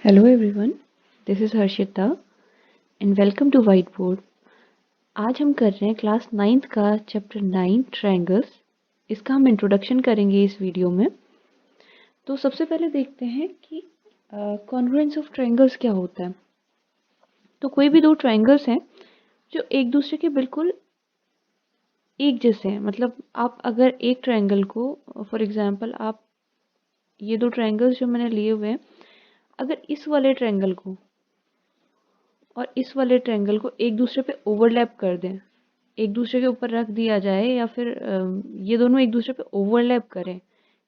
Hello everyone, this is Harshita and welcome to Whiteboard। आज हम कर रहे हैं क्लास 9th का चैप्टर 9 ट्रायंगल्स। इसका हम इंट्रोडक्शन करेंगे इस वीडियो में। तो सबसे पहले देखते हैं कि कॉन्ग्रुएंस ऑफ ट्रायंगल्स क्या होता है। तो कोई भी दो ट्रायंगल्स हैं जो एक दूसरे के बिल्कुल एक जैसे हैं। मतलब आप अगर एक ट्रायंगल को फॉर एग्जांपल आप ये दो ट्रायंगल्स जो मैंने लिए हुए हैं, अगर इस वाले ट्रायंगल को और इस वाले ट्रायंगल को एक दूसरे पे ओवरलैप कर दें, एक दूसरे के ऊपर रख दिया जाए या फिर ये दोनों एक दूसरे पे ओवरलैप करें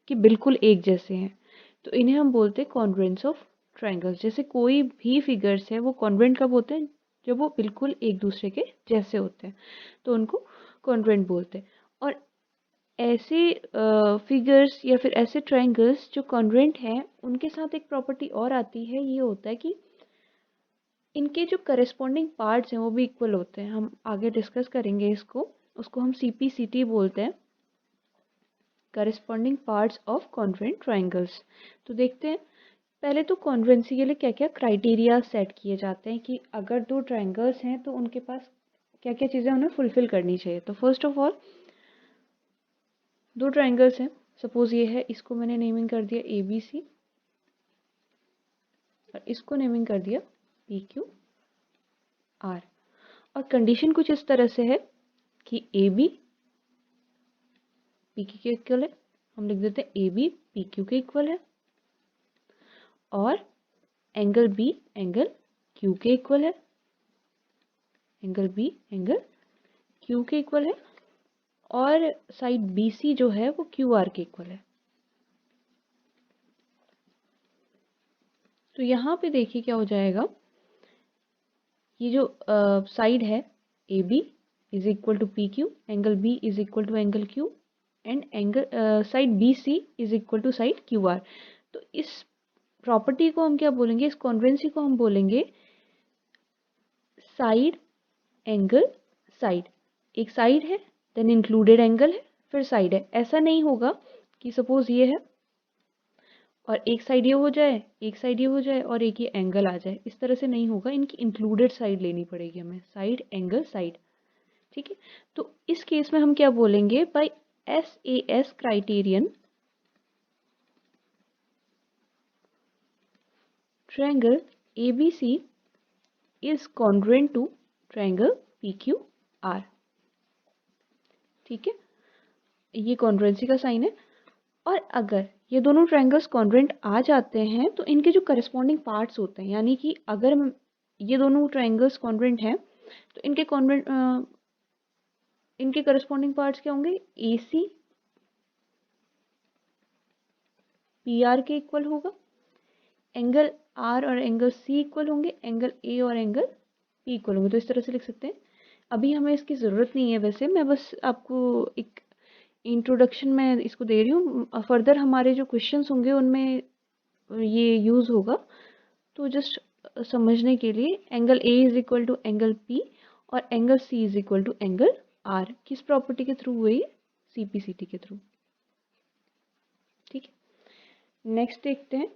कि बिल्कुल एक जैसे हैं, तो इन्हें हम बोलते हैं कॉन्ग्रुएंस ऑफ ट्रायंगल्स। जैसे कोई भी फिगर्स है वो कॉन्ग्रुएंट कब होते हैं? जब वो बिल्कुल एक दूसरे के जैसे होते हैं, तो उनको कॉन्ग्रुएंट बोलते हैं। और ऐसे फिगर्स या फिर ऐसे ट्रायंगल्स जो कॉन्ग्रुएंट हैं, उनके साथ एक प्रॉपर्टी और आती है। ये होता है कि इनके जो करस्पॉन्डिंग पार्ट्स हैं वो भी इक्वल होते हैं। हम आगे डिस्कस करेंगे उसको हम CPCT बोलते हैं, corresponding parts of congruent triangles. तो देखते हैं पहले तो कॉन्ग्रुएंसी के लिए क्या क्या क्राइटेरिया सेट किए जाते हैं कि अगर दो ट्रायंगल्स हैं तो उनके पास क्या क्या चीज़ें उन्हें फुलफिल करनी चाहिए। तो फर्स्ट ऑफ ऑल, दो ट्रायंगल्स हैं, सपोज ये है, इसको मैंने नेमिंग कर दिया ABC और इसको नेमिंग कर दिया PQR। और कंडीशन कुछ इस तरह से है कि AB PQ के इक्वल है, हम लिख देते हैं AB PQ के इक्वल है, और एंगल B एंगल Q के इक्वल है, एंगल B एंगल Q के इक्वल है, और साइड BC जो है वो QR के इक्वल है। तो यहाँ पे देखिए क्या हो जाएगा, ये जो साइड है AB is equal to PQ, angle B is equal to angle Q, and angle side BC is equal to side QR। तो इस प्रॉपर्टी को हम क्या बोलेंगे, इस कॉन्ग्रुएंसी को हम बोलेंगे साइड एंगल साइड। एक साइड है देन इंक्लूडेड एंगल है फिर साइड है। ऐसा नहीं होगा कि सपोज ये है और एक साइड ये हो जाए, एक साइड ये हो जाए और एक ये एंगल आ जाए, इस तरह से नहीं होगा। इनकी इंक्लूडेड साइड लेनी पड़ेगी हमें, साइड एंगल साइड। ठीक है, तो इस केस में हम क्या बोलेंगे, by SAS criterion triangle ABC is congruent to triangle PQR। ठीक है, ये कॉन्ग्रुएंसी का साइन है। और अगर ये दोनों ट्रायंगल्स कॉन्ग्रुएंट आ जाते हैं तो इनके जो करस्पॉन्डिंग पार्ट्स होते हैं, यानी कि अगर ये दोनों ट्रायंगल्स कॉन्ग्रुएंट हैं तो इनके करस्पॉन्डिंग पार्ट्स क्या होंगे, AC PR के इक्वल होगा, एंगल R और एंगल C इक्वल होंगे, एंगल A और एंगल P इक्वल होंगे। तो इस तरह से लिख सकते हैं। अभी हमें इसकी ज़रूरत नहीं है, वैसे मैं बस आपको एक इंट्रोडक्शन में इसको दे रही हूँ। फर्दर हमारे जो क्वेश्चंस होंगे उनमें ये यूज़ होगा। तो जस्ट समझने के लिए, angle A is equal to angle P और angle C is equal to angle R किस प्रॉपर्टी के थ्रू हुई, CPCT के थ्रू। ठीक है, नेक्स्ट देखते हैं।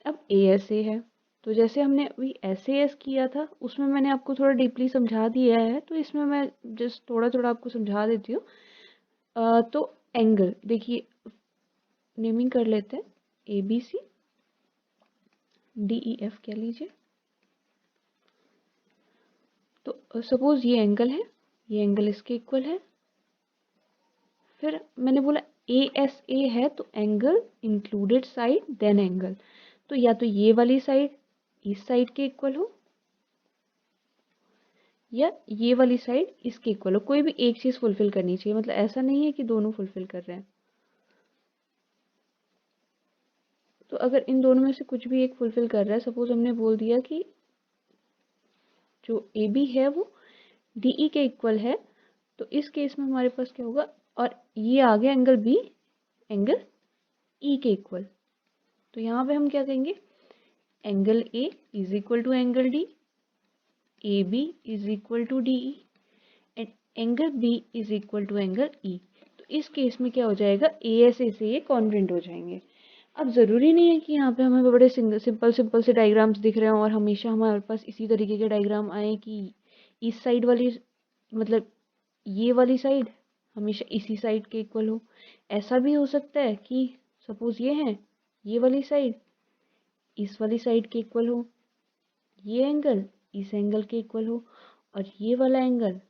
अब ASA है, तो जैसे हमने अभी SAS किया था उसमें मैंने आपको थोड़ा डीपली समझा दिया है, तो इसमें मैं जस्ट थोड़ा थोड़ा आपको समझा देती हूँ। तो एंगल देखिए, नेमिंग कर लेते हैं ABC DEF कह लीजिए। तो सपोज ये एंगल है, ये एंगल इसके इक्वल है। फिर मैंने बोला ASA है तो angle included side then angle, तो या तो ये वाली साइड इस साइड के इक्वल हो या ये वाली साइड इसके इक्वल हो। कोई भी एक चीज़ फुलफिल करनी चाहिए, मतलब ऐसा नहीं है कि दोनों फुलफिल कर रहे हैं। तो अगर इन दोनों में से कुछ भी एक फुलफिल कर रहा है, सपोज हमने बोल दिया कि जो AB है वो DE के इक्वल है, तो इस केस में हमारे पास क्या होगा, और ये आ गया एंगल B एंगल E के इक्वल। तो यहाँ पे हम क्या कहेंगे, angle A is equal to angle D, AB is equal to DE and angle B is equal to angle E। तो इस केस में क्या हो जाएगा, ASA से ये कॉन्ग्रुएंट हो जाएंगे। अब ज़रूरी नहीं है कि यहाँ पे हमें बड़े सिंपल सिंपल से डायग्राम्स दिख रहे हों और हमेशा हमारे पास इसी तरीके के डायग्राम आए कि इस साइड वाली, मतलब ये वाली साइड हमेशा इसी साइड के इक्वल हो। ऐसा भी हो सकता है कि सपोज ये है, ये वाली साइड इस वाली साइड के इक्वल हो, ये एंगल इस एंगल के इक्वल हो, और ये वाला एंगल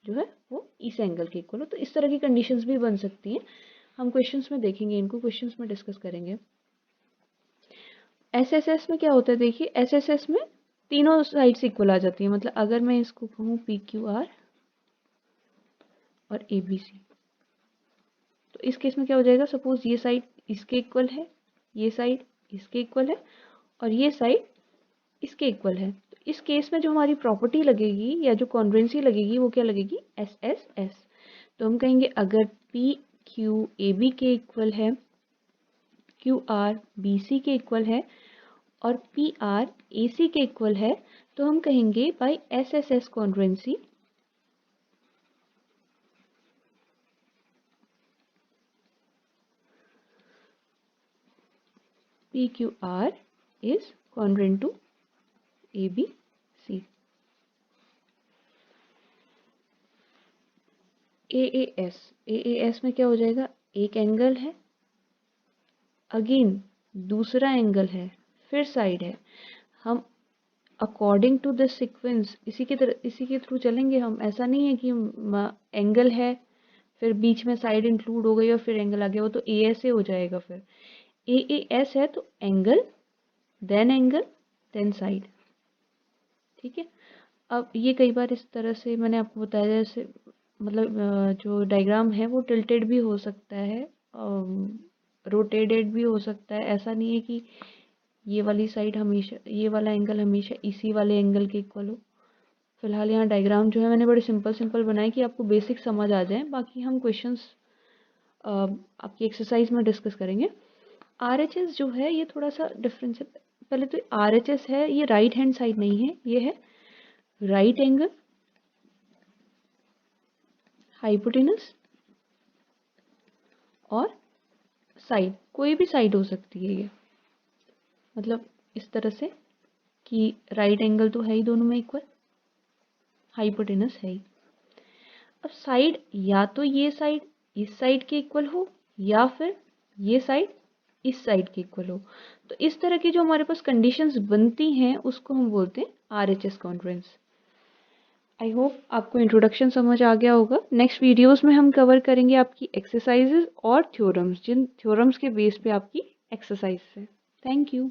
जो है वो इस एंगल के इक्वल हो। तो इस तरह की कंडीशंस भी बन सकती हैं। हम क्वेश्चंस में देखेंगे, इनको क्वेश्चंस में डिस्कस करेंगे। एसएसएस में क्या होता है, देखिए एसएसएस में तीनों साइड्स इक्वल आ जाती है। मतलब अगर मैं इसको कहूँ पी क्यू आर और ए बी सी, तो इस केस में क्या हो जाएगा, सपोज ये साइड इसके इक्वल है, ये साइड इसके इक्वल है, और ये साइड इसके इक्वल है। तो इस केस में जो हमारी प्रॉपर्टी लगेगी या जो कॉन्ग्रुएंसी लगेगी वो क्या लगेगी, एस एस एस। तो हम कहेंगे अगर पी क्यू ए बी के इक्वल है, क्यू आर बी सी के इक्वल है, और पी आर ए सी के इक्वल है, तो हम कहेंगे by S S S congruency P Q R is congruent to A B C. A S में क्या हो जाएगा, एक एंगल है, अगेन दूसरा एंगल है, फिर साइड है। हम अकॉर्डिंग टू दिस सीक्वेंस इसी के थ्रू चलेंगे हम। ऐसा नहीं है कि एंगल है फिर बीच में साइड इंक्लूड हो गई और फिर एंगल आ गया, वो तो ए एस ए हो जाएगा। फिर ए एस है तो एंगल देन साइड, ठीक है। अब ये कई बार इस तरह से मैंने आपको बताया, जैसे मतलब जो डायग्राम है वो टिल्टेड भी हो सकता है, रोटेटेड भी हो सकता है। ऐसा नहीं है कि ये वाली साइड हमेशा, ये वाला एंगल हमेशा इसी वाले एंगल के इक्वल हो। फिलहाल यहाँ डायग्राम जो है मैंने बड़े सिंपल सिंपल बनाए कि आपको बेसिक समझ आ जाए। बाकी हम क्वेश्चंस आपकी एक्सरसाइज में डिस्कस करेंगे। आरएचएस जो है ये थोड़ा सा डिफरेंस है। पहले तो आरएचएस है, ये राइट हैंड साइड नहीं है, ये है राइट एंगल हाइपोटेनस और साइड, कोई भी साइड हो सकती है ये। मतलब इस तरह से कि राइट एंगल तो है ही दोनों में इक्वल, हाइपोटेनस है ही। अब साइड या तो ये साइड इस साइड के इक्वल हो, या फिर ये साइड इस साइड के इक्वल हो। तो इस तरह की जो हमारे पास कंडीशंस बनती हैं उसको हम बोलते हैं आरएचएस कॉन्फ्रेंस। आई होप आपको इंट्रोडक्शन समझ आ गया होगा। नेक्स्ट वीडियोस में हम कवर करेंगे आपकी एक्सरसाइजेज और थ्योरम्स, जिन थ्योरम्स के बेस पे आपकी एक्सरसाइज है। Thank you.